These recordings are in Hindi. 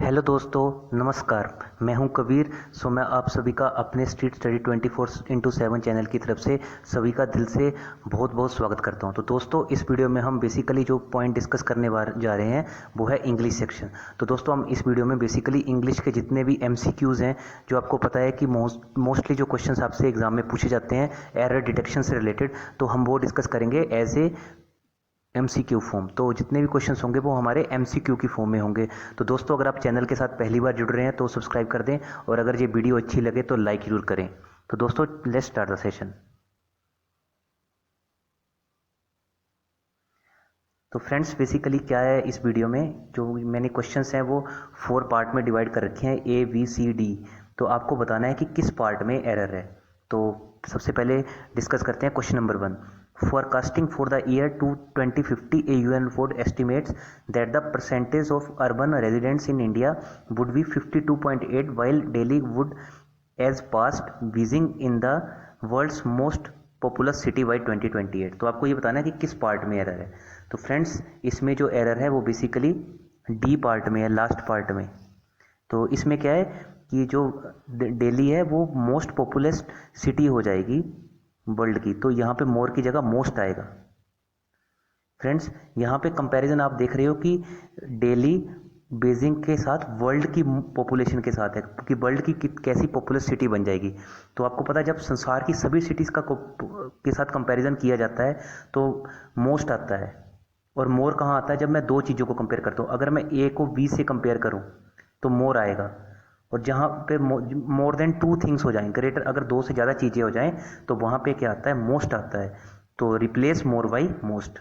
हेलो दोस्तों, नमस्कार। मैं हूं कबीर। मैं आप सभी का अपने स्ट्रीट स्टडी 24/7 चैनल की तरफ से सभी का दिल से बहुत बहुत स्वागत करता हूं। तो दोस्तों, इस वीडियो में हम बेसिकली जो पॉइंट डिस्कस करने जा रहे हैं वो है इंग्लिश सेक्शन। तो दोस्तों, हम इस वीडियो में बेसिकली इंग्लिश के जितने भी MCQs हैं, जो आपको पता है कि मोस्टली जो क्वेश्चन आपसे एग्जाम में पूछे जाते हैं एरर डिटेक्शन से रिलेटेड, तो हम वो डिस्कस करेंगे एज ए MCQ फॉर्म। तो जितने भी क्वेश्चंस होंगे वो हमारे MCQ की फॉर्म में होंगे। तो दोस्तों, अगर आप चैनल के साथ पहली बार जुड़ रहे हैं तो सब्सक्राइब कर दें, और अगर ये वीडियो अच्छी लगे तो लाइक जरूर करें। तो दोस्तों, लेट्स स्टार्ट द सेशन। तो फ्रेंड्स, बेसिकली क्या है, इस वीडियो में जो मैंने क्वेश्चंस हैं वो 4 पार्ट में डिवाइड कर रखे हैं, A B C D। तो आपको बताना है कि किस पार्ट में एरर है। तो सबसे पहले डिस्कस करते हैं question number 1। Forecasting for the year to 2050, a UN report estimates that the percentage of urban residents in India would be 52.8, while Delhi would as passed Beijing in the world's most populous city by 2028। तो आपको ये बताना है कि किस पार्ट में एरर है। तो फ्रेंड्स, इसमें जो एरर है वो बेसिकली डी पार्ट में है, लास्ट पार्ट में। तो इसमें क्या है कि जो दिल्ली है वो मोस्ट पॉपुलस सिटी हो जाएगी वर्ल्ड की, तो यहाँ पे मोर की जगह मोस्ट आएगा। फ्रेंड्स, यहाँ पे कंपैरिजन आप देख रहे हो कि दिल्ली बीजिंग के साथ वर्ल्ड की पॉपुलेशन के साथ है कि वर्ल्ड की कैसी पॉपुलस सिटी बन जाएगी। तो आपको पता है, जब संसार की सभी सिटीज़ के साथ कंपैरिजन किया जाता है तो मोस्ट आता है। और मोर कहाँ आता है? जब मैं दो चीज़ों को कंपेयर करता हूँ। अगर मैं ए को बी से कंपेयर करूँ तो मोर आएगा, और जहाँ पे मोर देन 2 थिंग्स हो जाएं, ग्रेटर, अगर 2 से ज़्यादा चीज़ें हो जाएं तो वहाँ पे क्या आता है? मोस्ट आता है। तो replace more by most.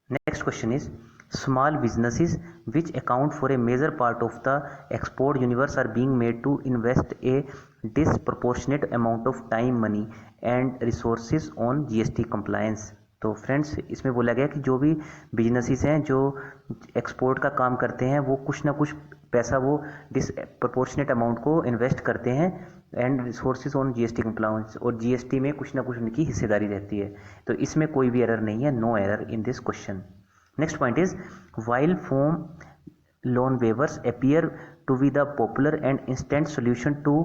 Next question is, small businesses which account for a major part of the export universe are being made to invest a disproportionate amount of time, money and resources on GST compliance. तो फ्रेंड्स, इसमें बोला गया कि जो भी बिजनेसेस हैं जो एक्सपोर्ट का काम करते हैं वो कुछ ना कुछ पैसा वो डिसप्रपोर्शनेट अमाउंट को इन्वेस्ट करते हैं and resources on GST compliance, और GST में कुछ ना कुछ उनकी हिस्सेदारी रहती है। तो इसमें कोई भी एरर नहीं है, no error in this question. Next point is, while farm loan waivers appear to be the popular and instant solution to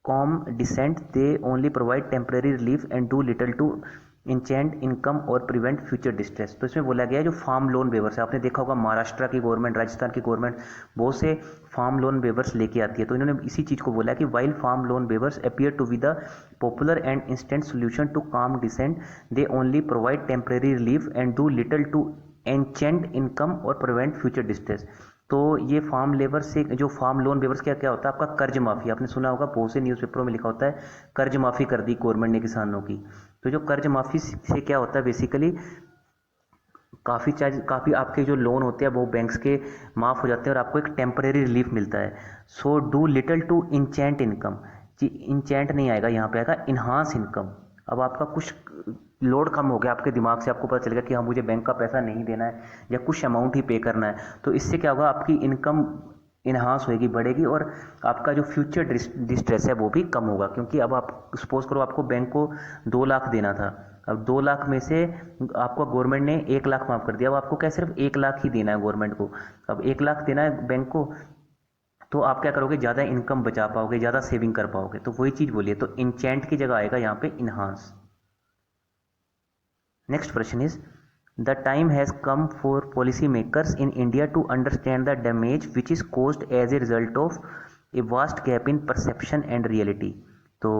calm descent, they only provide temporary relief and do little to enchant income और prevent future distress। तो इसमें बोला गया है जो फार्म लोन वेवर्स है, आपने देखा होगा महाराष्ट्र की गवर्नमेंट, राजस्थान की गवर्नमेंट बहुत से फार्म लोन वेवर्स लेके आती है। तो इन्होंने इसी चीज़ को बोला है कि while farm loan waivers appear to be the popular and instant solution to calm dissent, they only provide temporary relief and do little to enhance income और प्रिवेंट फ्यूचर डिस्ट्रेस। तो ये फार्म लेबर से जो फार्म लोन वेवर्स क्या क्या होता है? आपका कर्ज माफी, आपने सुना होगा, बहुत से न्यूज़पेपरों में लिखा होता है कर्ज माफी कर दी गवर्नमेंट ने किसानों की। तो जो कर्ज माफी से क्या होता है, बेसिकली काफ़ी आपके जो लोन होते हैं वो बैंक्स के माफ़ हो जाते हैं और आपको एक टेम्परेरी रिलीफ मिलता है। So do little to enchant income, जी इंचेंट नहीं आएगा, यहाँ पे आएगा इन्हांस इनकम। अब आपका कुछ लोड कम हो गया आपके दिमाग से, आपको पता चलेगा कि हाँ, मुझे बैंक का पैसा नहीं देना है या कुछ अमाउंट ही पे करना है। तो इससे क्या होगा, आपकी इनकम इन्हांस होएगी, बढ़ेगी, और आपका जो फ्यूचर डिस्ट्रेस है वो भी कम होगा। क्योंकि अब आप सपोज करो आपको बैंक को 2 लाख देना था, अब 2 लाख में से आपको गवर्नमेंट ने 1 लाख माफ़ कर दिया। अब आपको क्या सिर्फ 1 लाख ही देना है गवर्नमेंट को। अब 1 लाख देना है बैंक को, तो आप क्या करोगे? ज़्यादा इनकम बचा पाओगे, ज़्यादा सेविंग कर पाओगे। तो वही चीज़ बोलिए, तो इंचेंट की जगह आएगा यहाँ पे enhance. Next question is, the time has come for policymakers in India to understand the damage which is caused as a result of a vast gap in perception and reality। तो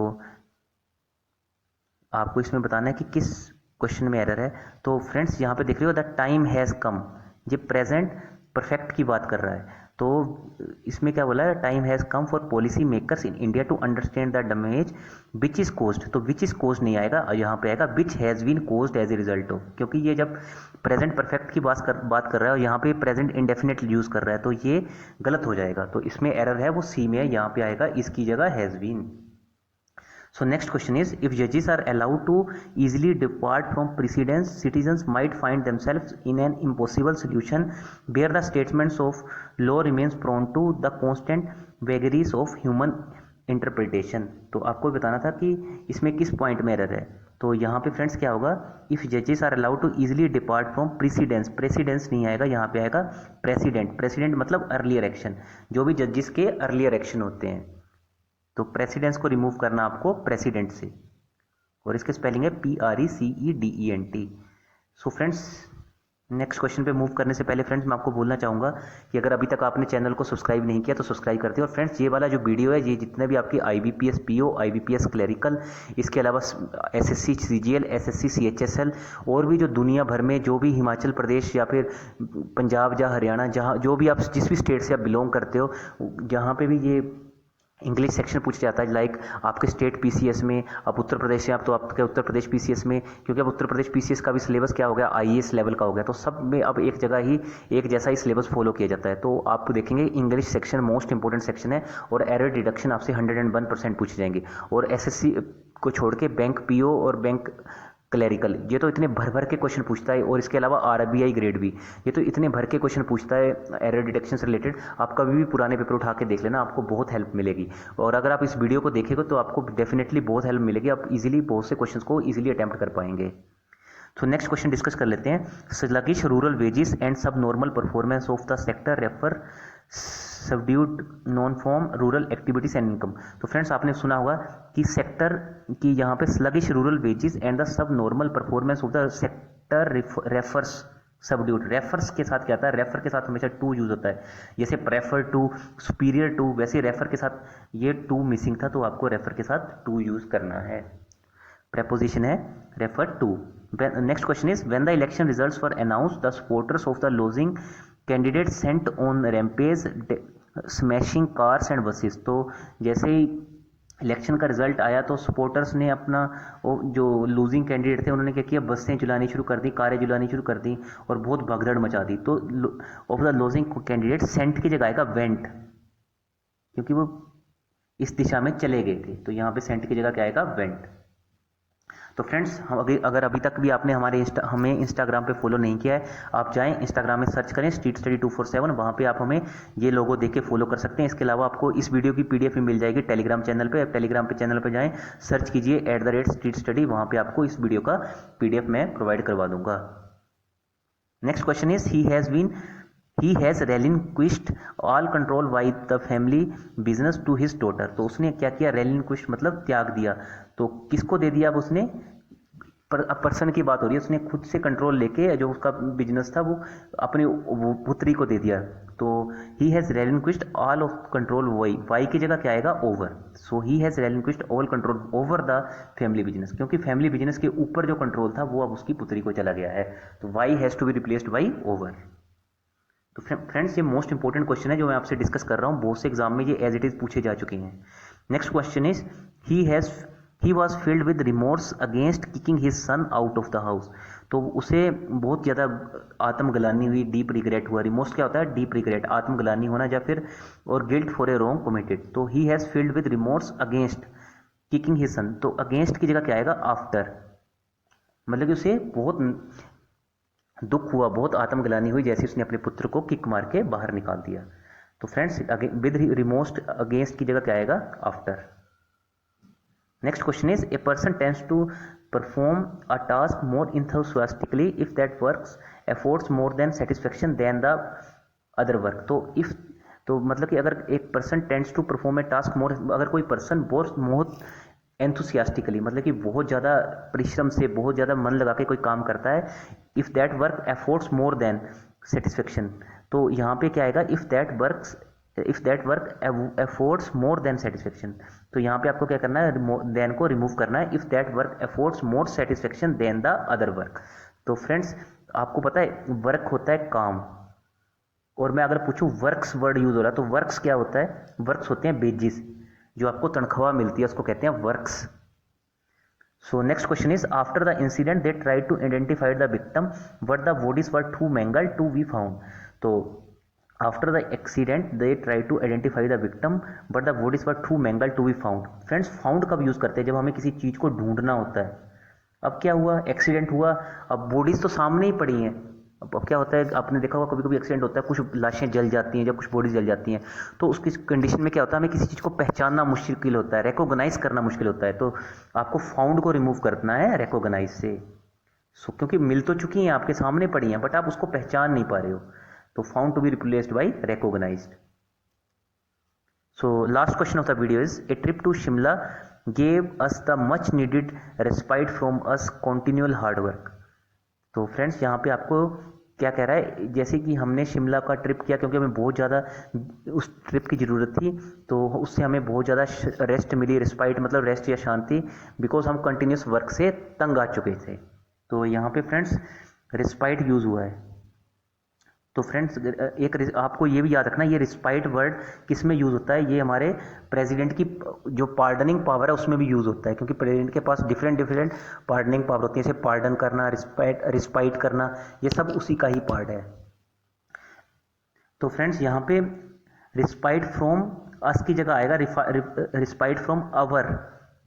आपको इसमें बताना है कि किस क्वेश्चन में एरर है। तो फ्रेंड्स, यहाँ पे देख रहे हो द टाइम हैज़ कम, ये प्रेजेंट परफेक्ट की बात कर रहा है। तो इसमें क्या बोला है? Time has come for policy makers in India to understand the damage which is caused. तो विच इज़ कोज्ड नहीं आएगा, यहाँ पे आएगा which has been caused as a result of, क्योंकि ये जब प्रेजेंट परफेक्ट की बात कर रहा है और यहाँ पे प्रेजेंट इंडेफिनिट यूज़ कर रहा है, तो ये गलत हो जाएगा। तो इसमें एरर है वो सी में है, यहाँ पे आएगा इसकी जगह has been. So next question is, if judges are allowed to easily depart from precedents, citizens might find themselves in an impossible solution where the statements of law remains prone to the constant vagaries of human interpretation। तो आपको बताना था कि इसमें किस पॉइंट में एरर है। तो यहाँ पे फ्रेंड्स क्या होगा, इफ़ जजेस are allowed to easily depart from precedence, precedence नहीं आएगा, यहाँ पे आएगा प्रेसिडेंट, प्रेसिडेंट मतलब अर्लियर एक्शन, जो भी जजेस के अर्लियर एक्शन होते हैं, तो प्रेसिडेंस को रिमूव करना आपको प्रेसिडेंट से, और इसके स्पेलिंग है PRECEDENT। So friends next question पे मूव करने से पहले फ्रेंड्स मैं आपको बोलना चाहूँगा कि अगर अभी तक आपने चैनल को सब्सक्राइब नहीं किया तो सब्सक्राइब कर दिए। और फ्रेंड्स ये वाला जो वीडियो है, ये जितने भी आपकी IBPS PO, IBPS क्लरिकल, इसके अलावा SSC CGL, SSC CHSL और भी जो दुनिया भर में जो भी हिमाचल प्रदेश या फिर पंजाब या हरियाणा, जहाँ जो भी आप जिस भी स्टेट से आप बिलोंग करते हो, जहाँ पे भी ये इंग्लिश सेक्शन पूछा जाता है, लाइक आपके स्टेट PCS में, आप उत्तर प्रदेश से आप तो आपके उत्तर प्रदेश PCS में, क्योंकि अब उत्तर प्रदेश PCS का भी सिलेबस क्या हो गया, IAS लेवल का हो गया, तो सब में अब एक जगह ही एक जैसा ही सिलेबस फॉलो किया जाता है। तो आप देखेंगे English section most important section है, और एरर डिडक्शन आपसे 101% पूछे जाएंगे। और SSC को छोड़ के बैंक PO और बैंक क्लरिकल, ये तो इतने भर भर के क्वेश्चन पूछता है, और इसके अलावा RBI ग्रेड भी, ये तो इतने भर के क्वेश्चन पूछता है एरर डिटेक्शन से रिलेटेड। आप कभी भी पुराने पेपर उठा के देख लेना, आपको बहुत हेल्प मिलेगी। और अगर आप इस वीडियो को देखेंगे तो आपको डेफिनेटली बहुत हेल्प मिलेगी, आप इजीली बहुत से क्वेश्चंस को इजीली अटेम्प्ट कर पाएंगे। तो नेक्स्ट क्वेश्चन डिस्कस कर लेते हैं। स्लगिश रूरल वेजेस एंड सब normal performance of the sector refer subdued non farm rural activities and income. तो फ्रेंड्स आपने सुना होगा कि सेक्टर की यहाँ पे sluggish rural wages and the sub normal performance of the sector refers subdued. Refers के साथ क्या आता है, रेफर के साथ हमेशा टू यूज होता है, जैसे प्रेफर टू, सुपीरियर टू, वैसे रेफर के साथ ये टू मिसिंग था, तो आपको रेफर के साथ टू यूज करना है। preposition है refer to। Next question is when the election results were announced, the supporters of the losing candidate sent on rampage smashing cars and buses। तो जैसे ही इलेक्शन का रिजल्ट आया तो सपोर्टर्स ने अपना जो लूजिंग कैंडिडेट थे उन्होंने क्या किया, बसें जलानी शुरू कर दी, कारें जलानी शुरू कर दी और बहुत भगदड़ मचा दी। तो of the losing candidate sent की जगह आएगा वेंट, क्योंकि वो इस दिशा में चले गए थे, तो यहाँ पे सेंट की जगह क्या आएगा, वेंट। तो फ्रेंड्स हम अगर अभी तक भी आपने हमें इंस्टाग्राम पे फॉलो नहीं किया है, आप जाएं इंस्टाग्राम में सर्च करें स्ट्रीट स्टडी 247, वहाँ पे आप हमें ये लोगो देख के फॉलो कर सकते हैं। इसके अलावा आपको इस वीडियो की PDF भी मिल जाएगी टेलीग्राम चैनल पे। टेलीग्राम पे चैनल पे जाएं, सर्च कीजिए @स्ट्रीट स्टडी, वहाँ पे आपको इस वीडियो का PDF मैं प्रोवाइड करवा दूंगा। Next question is he has relinquished all control by the family business to his daughter। तो उसने क्या किया, relinquished मतलब त्याग दिया, तो किसको दे दिया अब उसने, पर्सन की बात हो रही है, उसने खुद से कंट्रोल लेके जो उसका बिजनेस था वो अपनी पुत्री को दे दिया। तो he has relinquished all of control, Y की जगह क्या आएगा, over. So he has relinquished all control over the family business, क्योंकि फैमिली बिजनेस के ऊपर जो कंट्रोल था वो अब उसकी पुत्री को चला गया है, तो Y has to be replaced by over. तो फ्रेंड्स ये मोस्ट इंपॉर्टेंट क्वेश्चन है जो मैं आपसे डिस्कस कर रहा हूँ, बहुत से एग्जाम में ये एज इट इज पूछे जा चुके हैं। Next question is he was filled with remorse against kicking his sun out of the house. तो उसे बहुत ज़्यादा आत्मग्लानि हुई, डीप रिग्रेट हुआ। रिमोर्स क्या होता है, डीप रिग्रेट, आत्मग्लानि होना, या फिर और guilt for a wrong committed. तो he has filled with remorse against kicking his son, तो अगेंस्ट की जगह क्या आएगा, आफ्टर, मतलब कि उसे बहुत दुख हुआ, बहुत आत्मग्लानि हुई, जैसे उसने अपने पुत्र को किक मार के बाहर निकाल दिया। तो फ्रेंड्स विद रिमोस्ट अगेंस्ट की जगह क्या आएगा, after. Next question is a person tends to perform a task more enthusiastically if that works affords more than satisfaction than the other work. तो मतलब कि अगर एक person tends to perform a task more, अगर कोई पर्सन बहुत एंथुसियास्टिकली मतलब कि बहुत ज़्यादा परिश्रम से, बहुत ज़्यादा मन लगा के कोई काम करता है, if that work affords more than satisfaction, तो यहाँ पे क्या आएगा, if that work affords more than satisfaction. तो यहाँ पे आपको क्या करना है, देन को रिमूव करना है, if that work affords more satisfaction than the other work. तो फ्रेंड्स आपको पता है वर्क होता है काम, और मैं अगर पूछूं वर्क्स वर्ड यूज हो रहा है, तो वर्क्स क्या होता है, वर्क्स होते हैं बेजिस, जो आपको तनख्वाह मिलती है उसको कहते हैं works. So next question is after the incident they try to identify the victim but the bodies were too mangled to be found. तो after the accident they try to identify the victim but the bodies were too mangled to be found. Friends found कब यूज करते हैं, जब हमें किसी चीज को ढूंढना होता है। अब क्या हुआ, एक्सीडेंट हुआ, अब बॉडीज तो सामने ही पड़ी हैं, अब क्या होता है, आपने देखा होगा कभी कभी एक्सीडेंट होता है, कुछ लाशें जल जाती हैं, जब कुछ बॉडी जल जाती हैं, तो उसकी कंडीशन में क्या होता है, हमें किसी चीज़ को पहचानना मुश्किल होता है, रिकॉग्नाइज करना मुश्किल होता है। तो आपको फाउंड को रिमूव करना है रिकॉग्नाइज से। क्योंकि मिल तो चुकी हैं, आपके सामने पड़ी हैं, बट आप उसको पहचान नहीं पा रहे हो, तो found to be replaced by recognised. So last question of the video is, a trip to Shimla gave us the much needed respite from us continual hard work। तो फ्रेंड्स यहाँ पे आपको क्या कह रहा है, जैसे कि हमने शिमला का ट्रिप किया क्योंकि हमें बहुत ज़्यादा उस ट्रिप की ज़रूरत थी, तो उससे हमें बहुत ज़्यादा रेस्ट मिली, रिस्पाइट मतलब रेस्ट या शांति, बिकॉज हम कंटिन्यूस वर्क से तंग आ चुके थे। तो यहाँ पे फ्रेंड्स रिस्पाइट यूज़ हुआ है। तो फ्रेंड्स एक आपको ये भी याद रखना, ये रिस्पाइट वर्ड किस में यूज़ होता है, ये हमारे प्रेसिडेंट की जो पार्डनिंग पावर है उसमें भी यूज़ होता है, क्योंकि प्रेसिडेंट के पास डिफरेंट पार्डनिंग पावर होती है, जैसे पार्डन करना, रिस्पाइट करना, ये सब उसी का ही पार्ट है। तो फ्रेंड्स यहाँ पे रिस्पाइट फ्रॉम अस की जगह आएगा रिस्पाइट फ्रॉम अवर,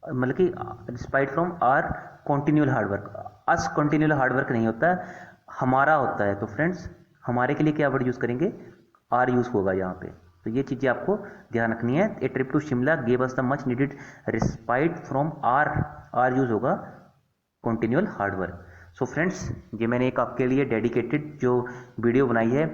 मतलब कि respite from our continual hard work. Us continual hard work नहीं होता है, हमारा होता है। तो फ्रेंड्स हमारे के लिए क्या वर्ड यूज़ करेंगे, आर यूज़ होगा यहाँ पे। तो ये चीज़ें आपको ध्यान रखनी है। A trip to Shimla gave us the much needed respite from our use होगा कॉन्टिन्यूअल हार्डवर्क। सो फ्रेंड्स ये मैंने एक आपके लिए डेडिकेटेड जो वीडियो बनाई है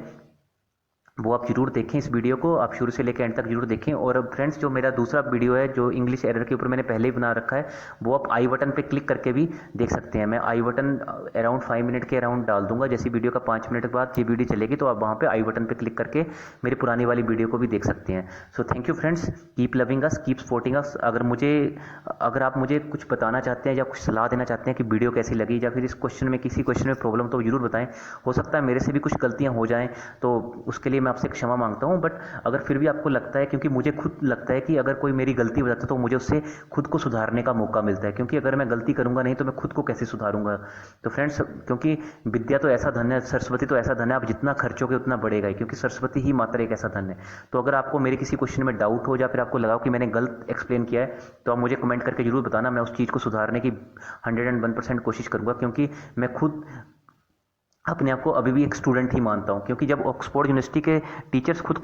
वो आप जरूर देखें, इस वीडियो को आप शुरू से लेकर एंड तक जरूर देखें। और फ्रेंड्स जो मेरा दूसरा वीडियो है जो इंग्लिश एरर के ऊपर मैंने पहले ही बना रखा है, वो आप आई बटन पे क्लिक करके भी देख सकते हैं। मैं आई बटन अराउंड 5 मिनट के अराउंड डाल दूंगा, जैसी वीडियो का 5 मिनट के बाद ये वीडियो चलेगी तो आप वहाँ पे आई बटन पे क्लिक करके मेरी पुरानी वाली वीडियो को भी देख सकते हैं। So thank you friends, keep loving us, keep supporting us. अगर आप मुझे कुछ बताना चाहते हैं या कुछ सलाह देना चाहते हैं कि वीडियो कैसी लगी, या फिर इस क्वेश्चन में किसी क्वेश्चन में प्रॉब्लम, तो जरूर बताएं। हो सकता है मेरे से भी कुछ गलतियाँ हो जाएँ, तो उसके लिए मैं आपसे क्षमा मांगता हूँ। बट अगर फिर भी आपको लगता है, क्योंकि मुझे खुद लगता है कि अगर कोई मेरी गलती हो जाती है तो मुझे उससे खुद को सुधारने का मौका मिलता है, क्योंकि अगर मैं गलती करूंगा नहीं तो मैं खुद को कैसे सुधारूंगा। तो फ्रेंड्स क्योंकि विद्या तो ऐसा धन है, सरस्वती तो ऐसा धन है, आप जितना खर्चोगे उतना बढ़ेगा ही, क्योंकि सरस्वती ही मात्र एक ऐसा धन है। तो अगर आपको मेरे किसी क्वेश्चन में डाउट हो या फिर आपको लगा कि मैंने गलत एक्सप्लेन किया है, तो आप मुझे कमेंट करके जरूर बताना, मैं उस चीज़ को सुधारने की 101% कोशिश करूंगा, क्योंकि मैं खुद अपने आप को अभी भी एक स्टूडेंट ही मानता हूं, क्योंकि जब ऑक्सफोर्ड यूनिवर्सिटी के टीचर्स खुद